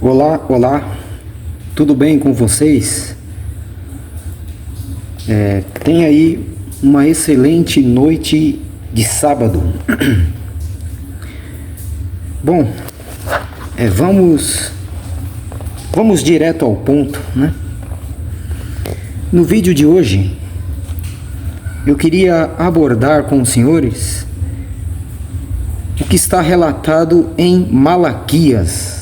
Olá, olá, tudo bem com vocês? Tem aí uma excelente noite de sábado. Bom, vamos direto ao ponto, né? No vídeo de hoje, eu queria abordar com os senhores o que está relatado em Malaquias,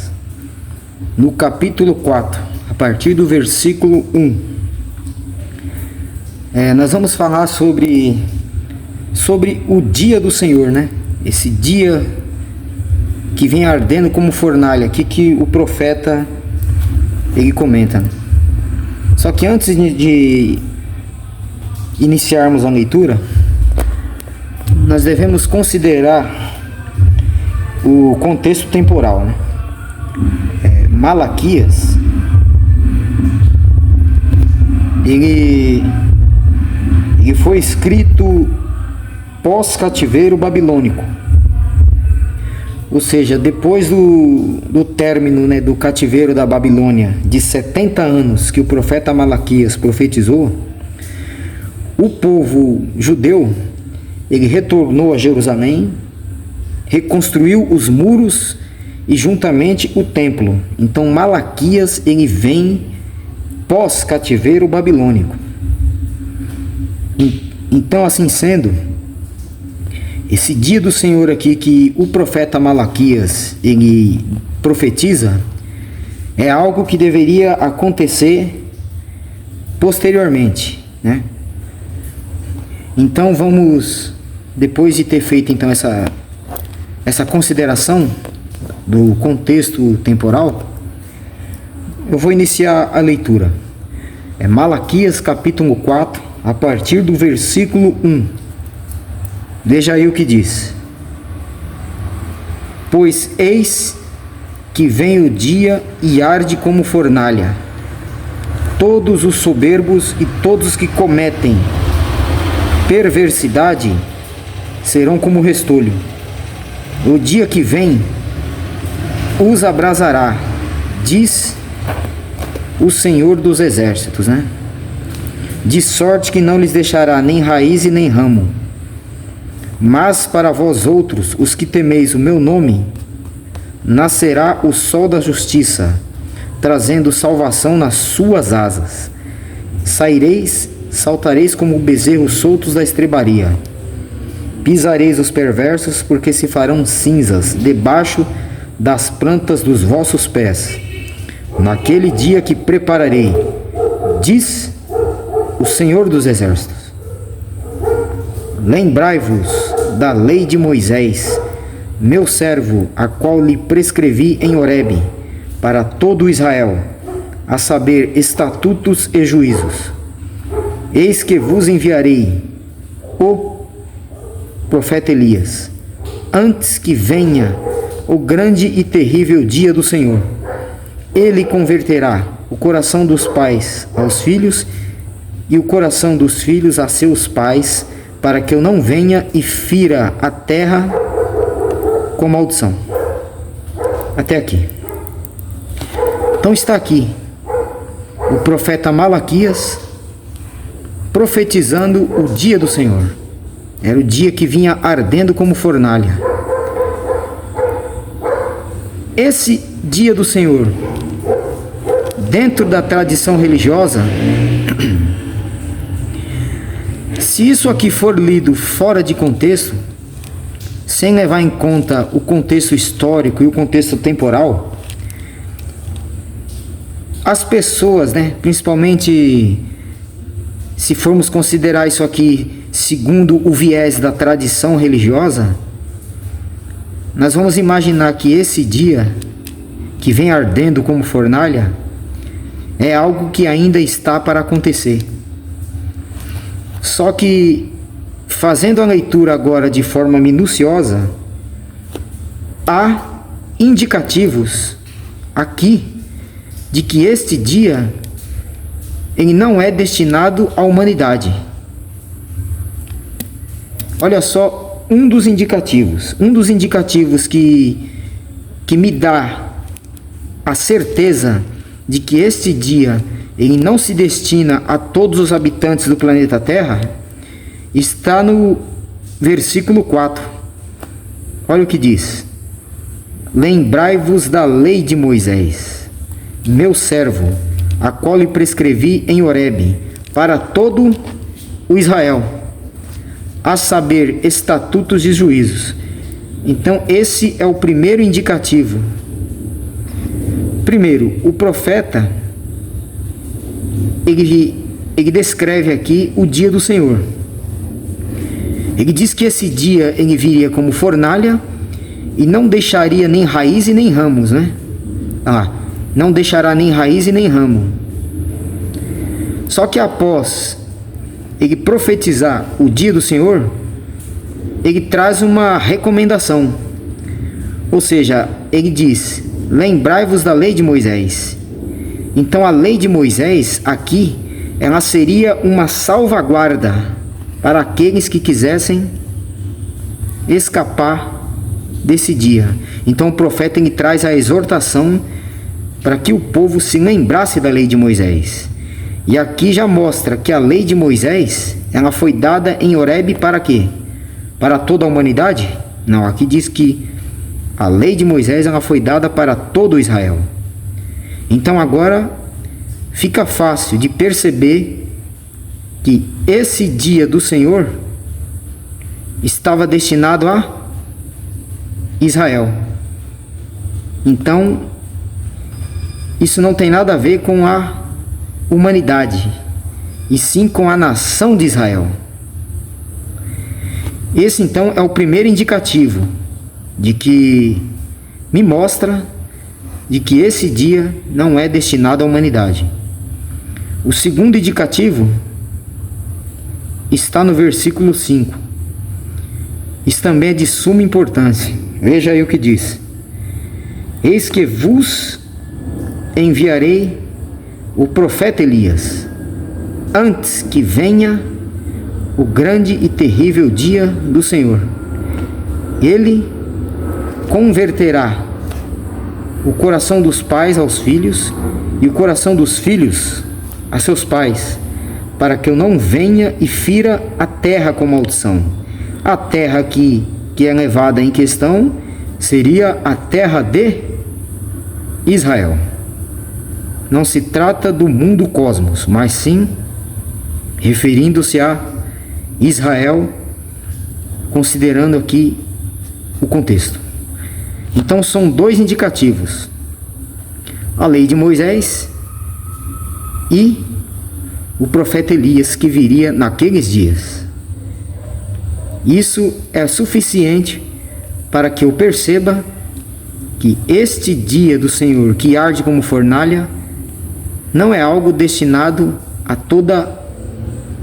no capítulo 4, a partir do versículo 1. Nós vamos falar sobre o dia do Senhor, né? Esse dia que vem ardendo como fornalha, aqui que o profeta ele comenta, né? Só que antes de iniciarmos a leitura, nós devemos considerar o contexto temporal, né? Malaquias, ele foi escrito pós-cativeiro babilônico, ou seja, depois do término, né, do cativeiro da Babilônia, de 70 anos que o profeta Malaquias profetizou, o povo judeu ele retornou a Jerusalém, reconstruiu os muros e juntamente o templo. Então Malaquias ele vem pós cativeiro babilônico. Então, assim sendo, esse dia do Senhor aqui que o profeta Malaquias ele profetiza é algo que deveria acontecer posteriormente, né? Então vamos, depois de ter feito então essa consideração do contexto temporal, eu vou iniciar a leitura. Malaquias capítulo 4, a partir do versículo 1. Veja aí o que diz: Pois eis que vem o dia e arde como fornalha. Todos os soberbos e todos os que cometem perversidade serão como restolho. O dia que vem os abrasará, diz o Senhor dos Exércitos, né? De sorte que não lhes deixará nem raiz e nem ramo. Mas para vós outros, os que temeis o meu nome, nascerá o sol da justiça, trazendo salvação nas suas asas. Saireis, saltareis como bezerros soltos da estrebaria. Pisareis os perversos, porque se farão cinzas debaixo das plantas dos vossos pés. Naquele dia que prepararei, diz o Senhor dos Exércitos. Lembrai-vos da lei de Moisés, meu servo, a qual lhe prescrevi em Horebe, para todo Israel, a saber, estatutos e juízos. Eis que vos enviarei o profeta Elias, antes que venha o grande e terrível dia do Senhor. Ele converterá o coração dos pais aos filhos e o coração dos filhos a seus pais, para que eu não venha e fira a terra com maldição. Até aqui. Então está aqui o profeta Malaquias profetizando o dia do Senhor. Era o dia que vinha ardendo como fornalha. Esse dia do Senhor, dentro da tradição religiosa, se isso aqui for lido fora de contexto, sem levar em conta o contexto histórico e o contexto temporal, as pessoas, né, principalmente se formos considerar isso aqui segundo o viés da tradição religiosa, nós vamos imaginar que esse dia que vem ardendo como fornalha é algo que ainda está para acontecer. Só que, fazendo a leitura agora de forma minuciosa, há indicativos aqui de que este dia ele não é destinado à humanidade. Olha só, um dos indicativos que me dá a certeza de que este dia ele não se destina a todos os habitantes do planeta Terra está no versículo 4. Olha o que diz: lembrai-vos da lei de Moisés, meu servo, a qual lhe prescrevi em Horebe, para todo o Israel, a saber, estatutos e juízos. Então, esse é o primeiro indicativo. Primeiro, o profeta, ele descreve aqui o dia do Senhor. Ele diz que esse dia ele viria como fornalha e não deixaria nem raiz e nem ramos, né? Não deixará nem raiz e nem ramo. Só que após ele profetizar o dia do Senhor, ele traz uma recomendação. Ou seja, ele diz: lembrai-vos da lei de Moisés. Então a lei de Moisés aqui, ela seria uma salvaguarda para aqueles que quisessem escapar desse dia. Então o profeta ele traz a exortação para que o povo se lembrasse da lei de Moisés. E aqui já mostra que a lei de Moisés, ela foi dada em Horebe para quê? Para toda a humanidade? Não, aqui diz que a lei de Moisés ela foi dada para todo Israel. Então agora fica fácil de perceber que esse dia do Senhor estava destinado a Israel. Então, isso não tem nada a ver com a humanidade, e sim com a nação de Israel. Esse então é o primeiro indicativo de que me mostra de que esse dia não é destinado à humanidade. O segundo indicativo está no versículo 5. Isso também é de suma importância. Veja aí o que diz: eis que vos enviarei o profeta Elias, antes que venha o grande e terrível dia do Senhor. Ele converterá o coração dos pais aos filhos e o coração dos filhos a seus pais, para que eu não venha e fira a terra com maldição. A terra que é levada em questão seria a terra de Israel. Não se trata do mundo cosmos, mas sim referindo-se a Israel, considerando aqui o contexto. Então são dois indicativos: a lei de Moisés e o profeta Elias que viria naqueles dias. Isso é suficiente para que eu perceba que este dia do Senhor que arde como fornalha não é algo destinado a toda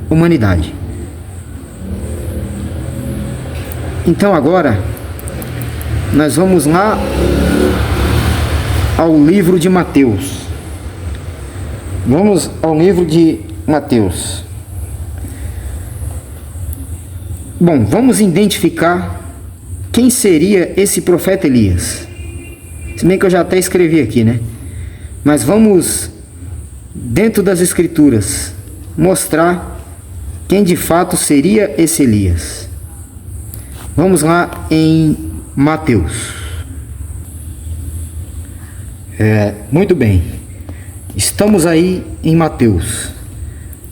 a humanidade. Então agora nós vamos lá ao livro de Mateus. Vamos ao livro de Mateus. Bom, vamos identificar quem seria esse profeta Elias. Se bem que eu já até escrevi aqui, né? Mas vamos, dentro das Escrituras, mostrar quem de fato seria esse Elias. Vamos lá em Mateus. Muito bem. Estamos aí em Mateus.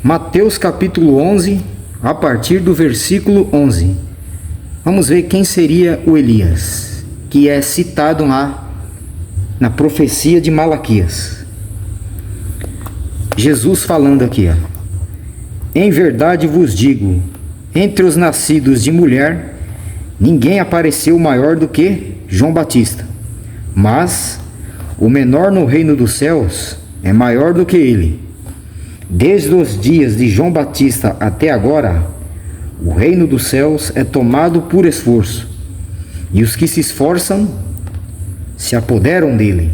Mateus capítulo 11, a partir do versículo 11. Vamos ver quem seria o Elias, que é citado lá na profecia de Malaquias. Jesus falando aqui, em verdade vos digo, entre os nascidos de mulher, ninguém apareceu maior do que João Batista, mas o menor no reino dos céus é maior do que ele. Desde os dias de João Batista até agora, o reino dos céus é tomado por esforço, e os que se esforçam se apoderam dele,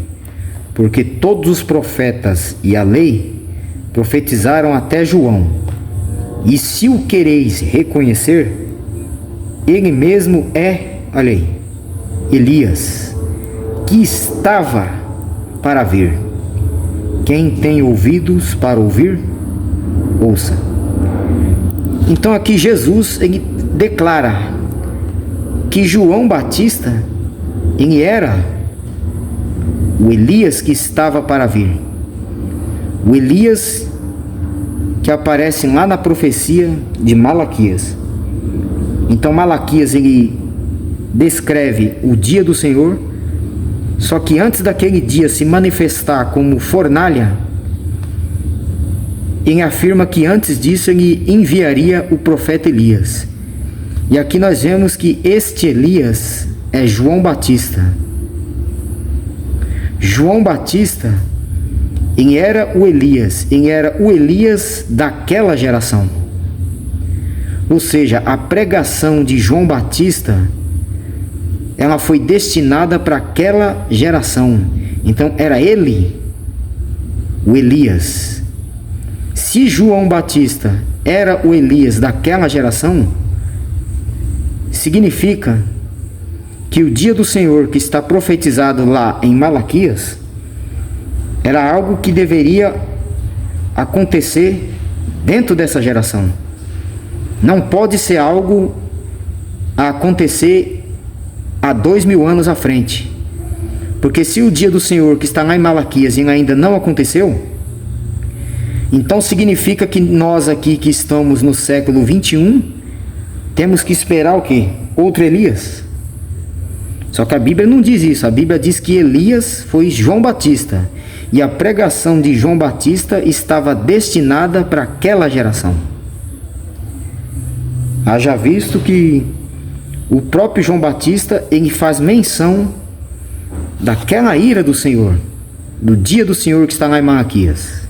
porque todos os profetas e a lei profetizaram até João. E se o quereis reconhecer, ele mesmo é, olha aí, Elias, que estava para vir. Quem tem ouvidos para ouvir, ouça. Então aqui Jesus ele declara que João Batista ele era o Elias que estava para vir. O Elias que aparece lá na profecia de Malaquias. Então Malaquias ele descreve o dia do Senhor, só que antes daquele dia se manifestar como fornalha, ele afirma que antes disso ele enviaria o profeta Elias. E aqui nós vemos que este Elias é João Batista. João Batista, ele era o Elias daquela geração. Ou seja, a pregação de João Batista, ela foi destinada para aquela geração. Então era ele, o Elias. Se João Batista era o Elias daquela geração, significa que o dia do Senhor que está profetizado lá em Malaquias era algo que deveria acontecer dentro dessa geração. Não pode ser algo a acontecer há 2000 anos à frente. Porque se o dia do Senhor que está lá em Malaquias ainda não aconteceu, então significa que nós aqui que estamos no século 21 temos que esperar o quê? Outro Elias. Só que a Bíblia não diz isso. A Bíblia diz que Elias foi João Batista. E a pregação de João Batista estava destinada para aquela geração. Haja visto que o próprio João Batista, ele faz menção daquela ira do Senhor, do dia do Senhor que está lá em Malaquias.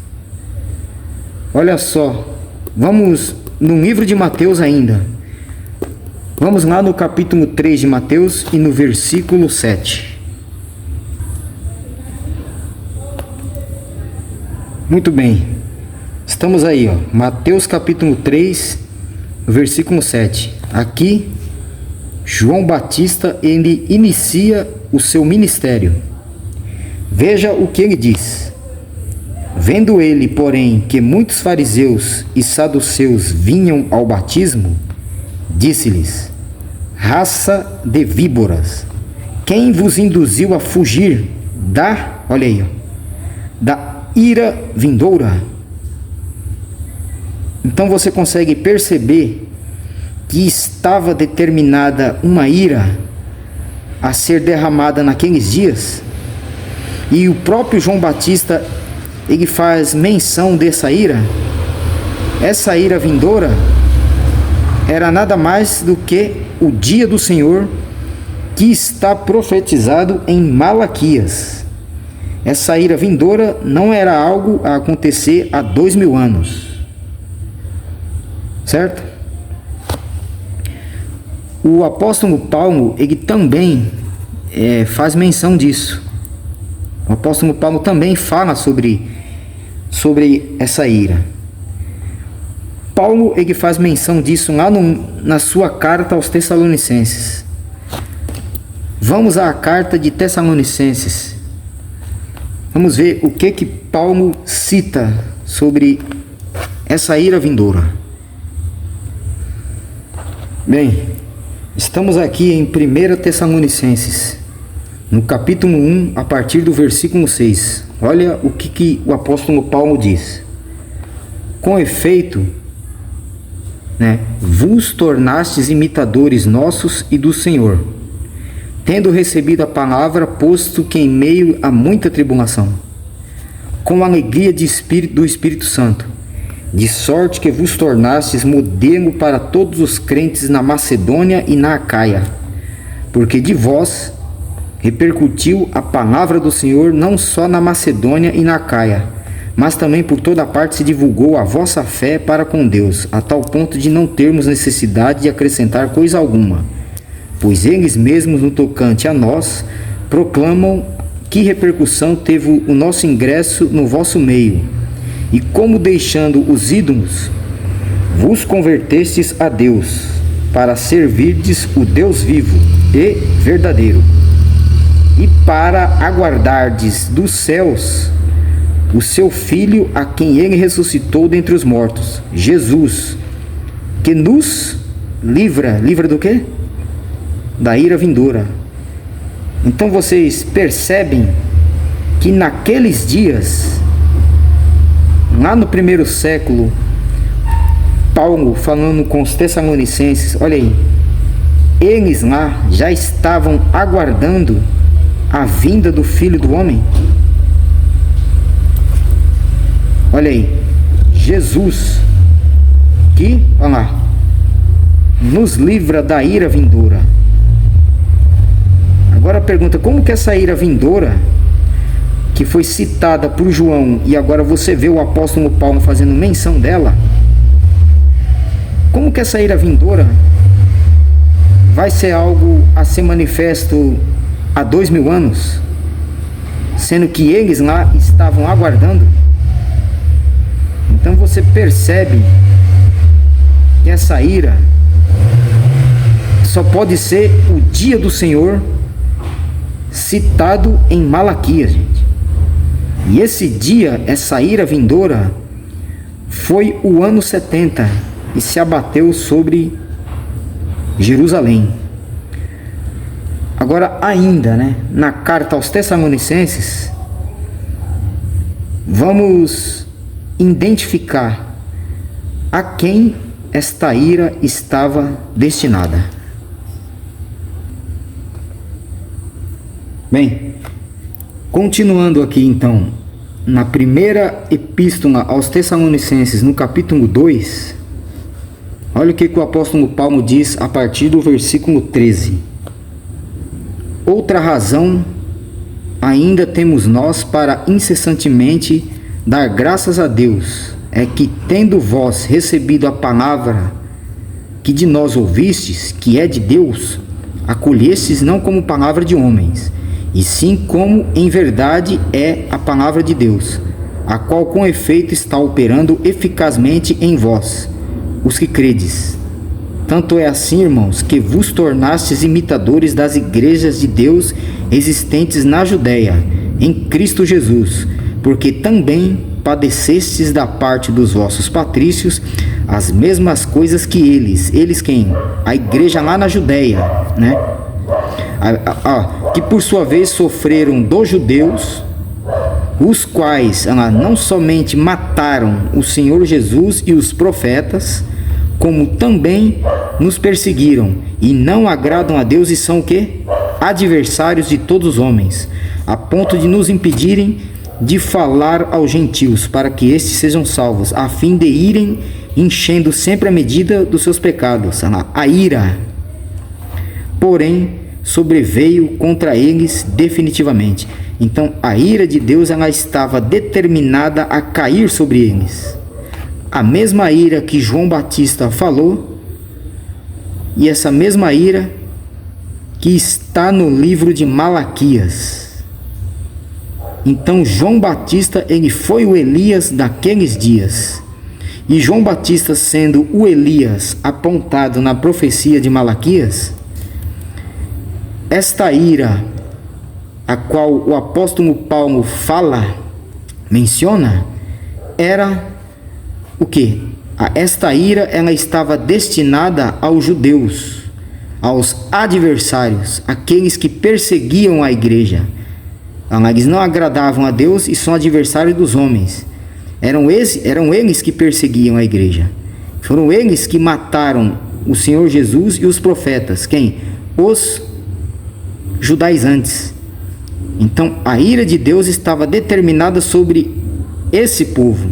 Olha só, vamos no livro de Mateus ainda. Vamos lá no capítulo 3 de Mateus e no versículo 7. Muito bem. Estamos aí, ó. Mateus capítulo 3, versículo 7. Aqui, João Batista, ele inicia o seu ministério. Veja o que ele diz. Vendo ele, porém, que muitos fariseus e saduceus vinham ao batismo, disse-lhes: raça de víboras, quem vos induziu a fugir olha aí, da ira vindoura? Então você consegue perceber que estava determinada uma ira a ser derramada naqueles dias, e o próprio João Batista ele faz menção dessa ira. Essa ira vindoura era nada mais do que o dia do Senhor que está profetizado em Malaquias. Essa ira vindoura não era algo a acontecer há 2000 anos. Certo? O apóstolo Paulo, ele também faz menção disso. O apóstolo Paulo também fala sobre essa ira. Paulo ele faz menção disso lá na sua carta aos Tessalonicenses. Vamos à carta de Tessalonicenses. Vamos ver o que Paulo cita sobre essa ira vindoura. Bem, estamos aqui em 1 Tessalonicenses, no capítulo 1, a partir do versículo 6. Olha o que o apóstolo Paulo diz. Com efeito, vos tornastes imitadores nossos e do Senhor, tendo recebido a palavra, posto que em meio a muita tribulação, com alegria do Espírito Santo, de sorte que vos tornastes modelo para todos os crentes na Macedônia e na Acaia, porque de vós repercutiu a palavra do Senhor não só na Macedônia e na Acaia, mas também por toda parte se divulgou a vossa fé para com Deus, a tal ponto de não termos necessidade de acrescentar coisa alguma, pois eles mesmos, no tocante a nós, proclamam que repercussão teve o nosso ingresso no vosso meio, e como deixando os ídolos, vos convertestes a Deus, para servirdes o Deus vivo e verdadeiro, e para aguardardes dos céus o seu Filho, a quem ele ressuscitou dentre os mortos, Jesus, que nos livra do quê? Da ira vindoura. Então vocês percebem que naqueles dias, lá no primeiro século, Paulo falando com os Tessalonicenses, olha aí, eles lá já estavam aguardando a vinda do Filho do Homem. Olha aí, Jesus, que, olha lá, nos livra da ira vindoura. Agora a pergunta, como que essa ira vindoura, que foi citada por João, e agora você vê o apóstolo Paulo fazendo menção dela, como que essa ira vindoura vai ser algo a ser manifesto há 2000 anos, sendo que eles lá estavam aguardando? Então você percebe que essa ira só pode ser o dia do Senhor citado em Malaquias, gente. E esse dia, essa ira vindoura, foi o ano 70 e se abateu sobre Jerusalém. Agora ainda, né, na carta aos Tessalonicenses, vamos identificar a quem esta ira estava destinada. Bem, continuando aqui então, na primeira epístola aos Tessalonicenses, no capítulo 2, olha o que o apóstolo Paulo diz a partir do versículo 13. Outra razão ainda temos nós para incessantemente dar graças a Deus, é que, tendo vós recebido a palavra que de nós ouvistes, que é de Deus, acolhestes não como palavra de homens, e sim como em verdade é a palavra de Deus, a qual com efeito está operando eficazmente em vós, os que credes. Tanto é assim, irmãos, que vos tornastes imitadores das igrejas de Deus existentes na Judéia, em Cristo Jesus, porque também padecestes da parte dos vossos patrícios as mesmas coisas que eles. Eles quem? A igreja lá na Judéia, né? Que por sua vez sofreram dos judeus, os quais não somente mataram o Senhor Jesus e os profetas, como também nos perseguiram, e não agradam a Deus, e são o quê? Adversários de todos os homens, a ponto de nos impedirem de falar aos gentios, para que estes sejam salvos, a fim de irem enchendo sempre a medida dos seus pecados. A ira, porém, sobreveio contra eles definitivamente. Então a ira de Deus, ela estava determinada a cair sobre eles. A mesma ira que João Batista falou, e essa mesma ira que está no livro de Malaquias. Então João Batista, ele foi o Elias daqueles dias. E João Batista, sendo o Elias apontado na profecia de Malaquias, esta ira a qual o apóstolo Paulo menciona, era o quê? Esta ira, ela estava destinada aos judeus, aos adversários, aqueles que perseguiam a igreja. Eles não agradavam a Deus e são adversários dos homens. Eram eles que perseguiam a igreja. Foram eles que mataram o Senhor Jesus e os profetas. Quem? Os judaizantes. Então a ira de Deus estava determinada sobre esse povo.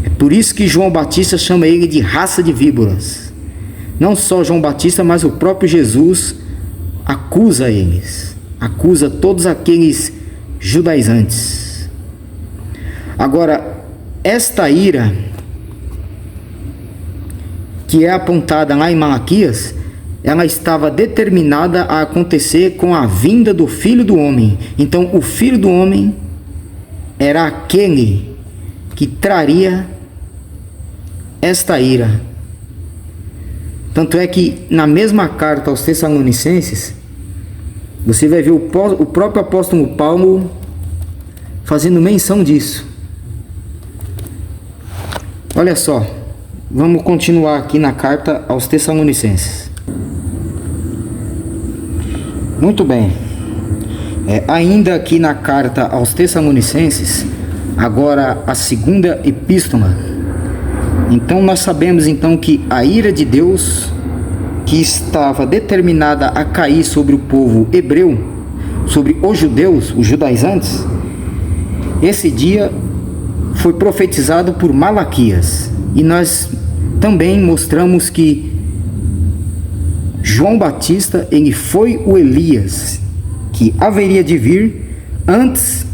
É por isso que João Batista chama ele de raça de víboras. Não só João Batista, mas o próprio Jesus acusa eles. Acusa todos aqueles judaizantes. Agora, esta ira que é apontada lá em Malaquias, ela estava determinada a acontecer com a vinda do Filho do Homem. Então o Filho do Homem era aquele que traria esta ira. Tanto é que na mesma carta aos Tessalonicenses, Você vai ver o próprio apóstolo Paulo fazendo menção disso. Olha só, vamos continuar aqui na carta aos Tessalonicenses. Muito bem. Ainda aqui na carta aos Tessalonicenses, agora a segunda epístola. Então nós sabemos então que a ira de Deus, que estava determinada a cair sobre o povo hebreu, sobre os judeus, os judaizantes, esse dia foi profetizado por Malaquias. E nós também mostramos que João Batista, ele foi o Elias que haveria de vir antes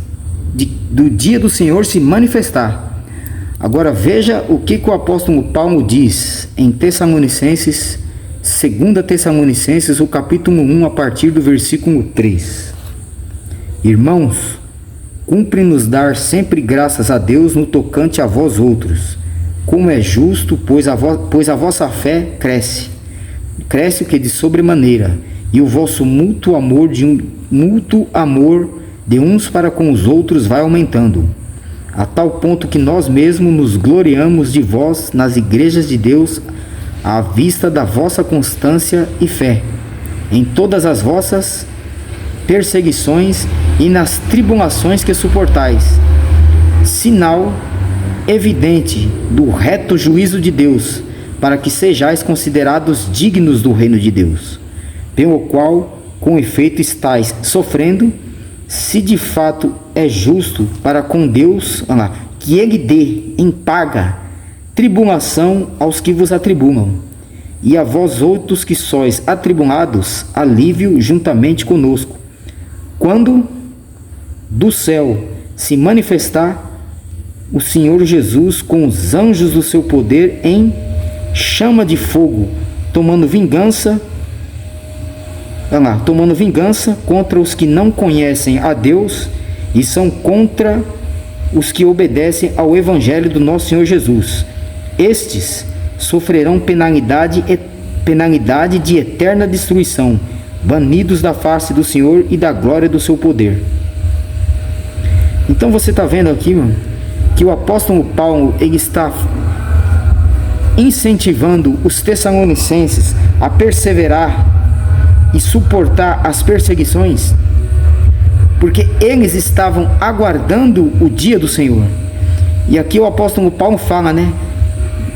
do dia do Senhor se manifestar. Agora veja o que o apóstolo Paulo diz em Tessalonicenses, 2 Tessalonicenses, o capítulo 1, a partir do versículo 3. Irmãos, cumpre-nos dar sempre graças a Deus no tocante a vós outros, como é justo, pois a vossa fé cresce o que de sobremaneira, e o vosso mútuo amor de uns para com os outros vai aumentando, a tal ponto que nós mesmos nos gloriamos de vós nas igrejas de Deus, à vista da vossa constância e fé, em todas as vossas perseguições e nas tribulações que suportais, sinal evidente do reto juízo de Deus, para que sejais considerados dignos do reino de Deus, pelo qual, com efeito, estáis sofrendo, se de fato é justo para com Deus, que Ele dê em paga tribulação aos que vos atribulam, e a vós outros que sois atribulados, alívio juntamente conosco, quando do céu se manifestar o Senhor Jesus com os anjos do seu poder em chama de fogo, tomando vingança contra os que não conhecem a Deus e são contra os que obedecem ao Evangelho do nosso Senhor Jesus. Estes sofrerão penalidade de eterna destruição, banidos da face do Senhor e da glória do seu poder. Então você está vendo aqui, mano, que o apóstolo Paulo, ele está incentivando os tessalonicenses a perseverar e suportar as perseguições, porque eles estavam aguardando o dia do Senhor. E aqui o apóstolo Paulo fala,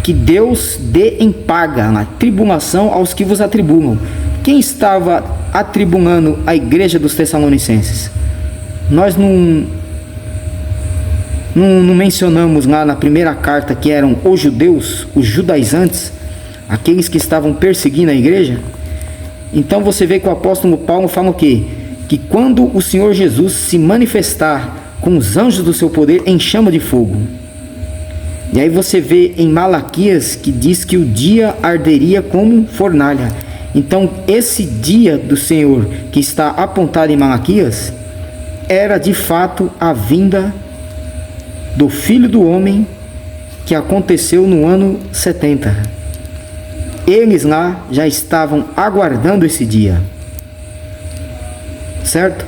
que Deus dê em paga na tribulação aos que vos atribulam. Quem estava atribulando a igreja dos Tessalonicenses? Nós não mencionamos lá na primeira carta que eram os judeus, os judaizantes, aqueles que estavam perseguindo a igreja? Então você vê que o apóstolo Paulo fala o quê? Que quando o Senhor Jesus se manifestar com os anjos do seu poder em chama de fogo. E aí você vê em Malaquias que diz que o dia arderia como fornalha. Então esse dia do Senhor que está apontado em Malaquias era de fato a vinda do Filho do Homem, que aconteceu no ano 70. Eles lá já estavam aguardando esse dia, certo?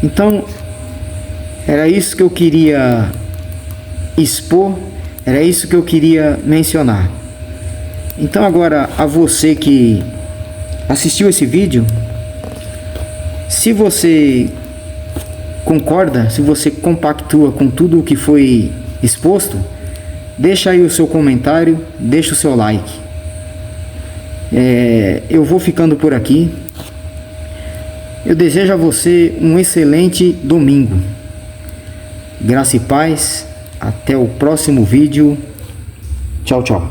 Então era isso que eu queria expor, era isso que eu queria mencionar. Então agora, a você que assistiu esse vídeo, se você concorda, se você compactua com tudo o que foi exposto, deixa aí o seu comentário, deixa o seu like. Eu vou ficando por aqui. Eu desejo a você um excelente domingo. Graça e paz. Até o próximo vídeo. Tchau, tchau.